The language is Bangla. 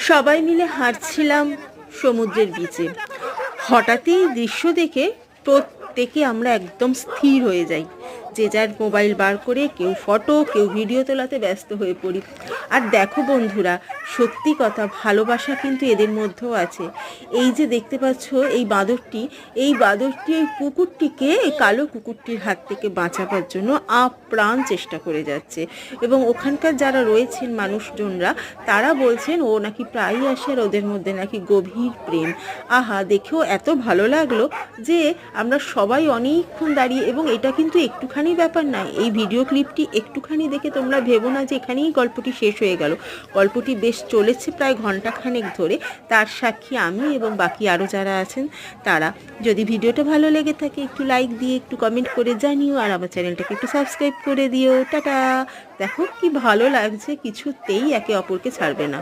সবাই মিলে হাঁটছিলাম সমুদ্রের বিচে। হঠাৎই দৃশ্য দেখে প্রত্যেকে আমরা একদম স্থির হয়ে যাই। যে যার মোবাইল বার করে কেউ ফটো, কেউ ভিডিও তোলাতে ব্যস্ত হয়ে পড়ি। আর দেখো বন্ধুরা, সত্যি কথা, ভালোবাসা কিন্তু এদের মধ্যেও আছে। এই যে দেখতে পাচ্ছ এই বাঁদরটি ওই কুকুরটিকে, এই কালো কুকুরটির হাত থেকে বাঁচাবার জন্য আপ্রাণ চেষ্টা করে যাচ্ছে। এবং ওখানকার যারা রয়েছেন মানুষজনরা, তারা বলছেন ও নাকি প্রায়ই আসে আর ওদের মধ্যে নাকি গভীর প্রেম। আহা, দেখেও এত ভালো লাগলো যে আমরা সবাই অনেকক্ষণ দাঁড়িয়ে, এবং এটা কিন্তু একটুখানি ব্যাপার নয়। এই ভিডিও ক্লিপটি একটুখানি দেখে তোমরা ভেবো না যে এখানেই গল্পটি শেষ হয়ে গেল। গল্পটি বেশ চলেছে প্রায় ঘন্টাখানেক ধরে। তার সাক্ষী আমি এবং বাকি আরও যারা আছেন তারা। যদি ভিডিওটা ভালো লেগে থাকে একটু লাইক দিয়ে, একটু কমেন্ট করে জানিও, আর আমার চ্যানেলটাকে একটু সাবস্ক্রাইব করে দিও। টাটা। দেখো কি ভালো লাগছে, কিছুতেই একে অপরকে ছাড়বে না।